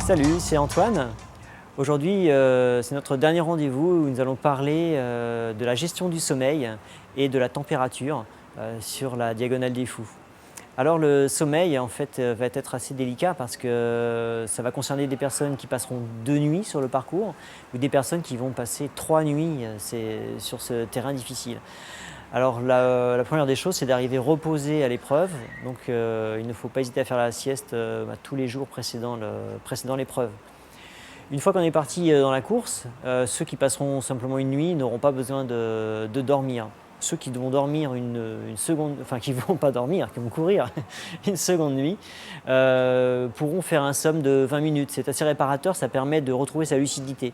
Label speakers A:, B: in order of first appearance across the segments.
A: Salut, c'est Antoine. Aujourd'hui, c'est notre dernier rendez-vous où nous allons parler de la gestion du sommeil et de la température sur la Diagonale des Fous. Alors le sommeil en fait va être assez délicat parce que ça va concerner des personnes qui passeront 2 nuits sur le parcours ou des personnes qui vont passer 3 nuits sur ce terrain difficile. Alors la première des choses, c'est d'arriver reposé à l'épreuve. Donc il ne faut pas hésiter à faire la sieste tous les jours précédant l'épreuve. Une fois qu'on est parti dans la course, ceux qui passeront simplement une nuit n'auront pas besoin de dormir. Ceux qui vont dormir une seconde, enfin qui vont pas dormir, qui vont courir une seconde nuit, pourront faire un somme de 20 minutes. C'est assez réparateur, ça permet de retrouver sa lucidité.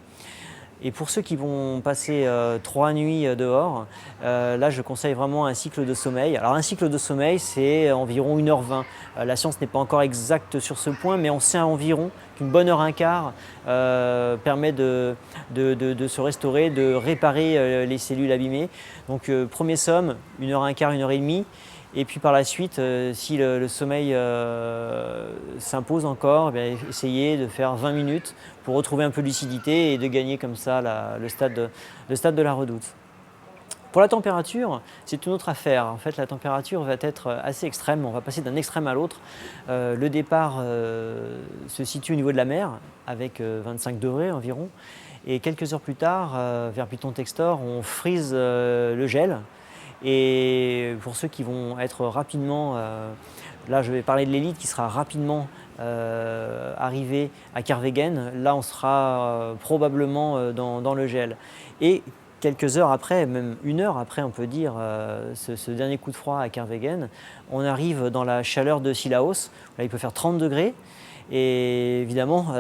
A: Et pour ceux qui vont passer 3 nuits dehors, là je conseille vraiment un cycle de sommeil. Alors un cycle de sommeil, c'est environ 1h20. La science n'est pas encore exacte sur ce point, mais on sait environ qu'une bonne heure un quart permet de se restaurer, de réparer les cellules abîmées. Donc premier somme, 1h un quart, 1h30. Et puis par la suite, si le sommeil s'impose encore, eh bien, essayez de faire 20 minutes pour retrouver un peu de lucidité et de gagner comme ça le stade de la redoute. Pour la température, c'est une autre affaire. En fait, la température va être assez extrême. On va passer d'un extrême à l'autre. Le départ se situe au niveau de la mer, avec 25 degrés environ. Et quelques heures plus tard, vers Piton-Textor, on frise le gel. Et pour ceux qui vont être rapidement, là je vais parler de l'élite qui sera rapidement arrivé à Kervegen, là on sera probablement dans le gel. Et quelques heures après, même 1 heure après on peut dire, ce dernier coup de froid à Kervegen, on arrive dans la chaleur de Cilaos, là il peut faire 30 degrés. Et évidemment,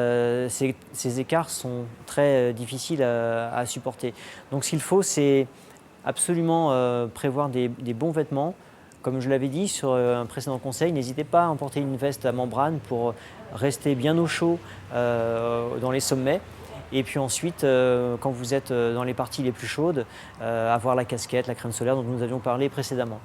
A: ces écarts sont très difficiles à supporter. Donc ce qu'il faut, c'est absolument prévoir des bons vêtements. Comme je l'avais dit sur un précédent conseil, n'hésitez pas à emporter une veste à membrane pour rester bien au chaud dans les sommets. Et puis ensuite, quand vous êtes dans les parties les plus chaudes, avoir la casquette, la crème solaire dont nous avions parlé précédemment.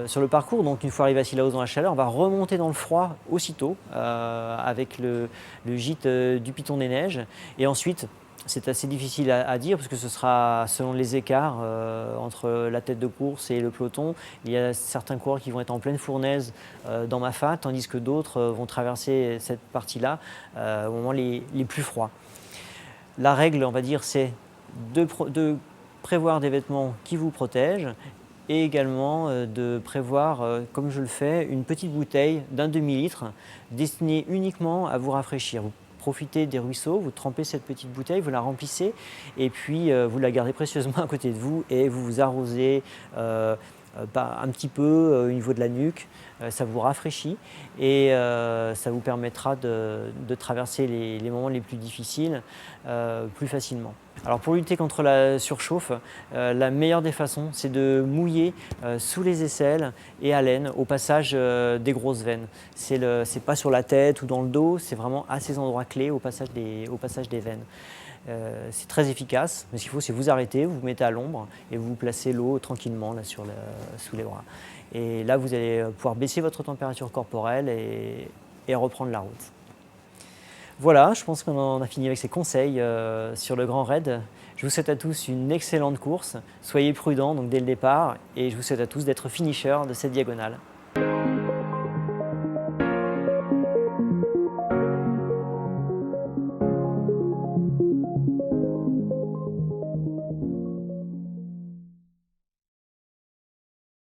A: Sur le parcours, donc une fois arrivé à Cilaos dans la chaleur, on va remonter dans le froid aussitôt avec le gîte du Piton des Neiges. Et ensuite, c'est assez difficile à dire parce que ce sera selon les écarts entre la tête de course et le peloton. Il y a certains coureurs qui vont être en pleine fournaise dans Mafat, tandis que d'autres vont traverser cette partie-là au moment les plus froids. La règle, on va dire, c'est de prévoir des vêtements qui vous protègent et également de prévoir, comme je le fais, une petite bouteille d'1 demi-litre destinée uniquement à vous rafraîchir. Vous profitez des ruisseaux, vous trempez cette petite bouteille, vous la remplissez et puis vous la gardez précieusement à côté de vous et vous vous arrosez un petit peu au niveau de la nuque. Ça vous rafraîchit et ça vous permettra de traverser les moments les plus difficiles plus facilement. Alors pour lutter contre la surchauffe, la meilleure des façons, c'est de mouiller sous les aisselles et à l'aine au passage des grosses veines. C'est pas sur la tête ou dans le dos, c'est vraiment à ces endroits clés au passage des veines. C'est très efficace, mais ce qu'il faut, c'est vous arrêter, vous vous mettez à l'ombre et vous placez l'eau tranquillement là, sous les bras. Et là, vous allez pouvoir baisser votre température corporelle et reprendre la route. Voilà, je pense qu'on en a fini avec ces conseils sur le Grand Raid. Je vous souhaite à tous une excellente course. Soyez prudents donc, dès le départ et je vous souhaite à tous d'être finishers de cette diagonale.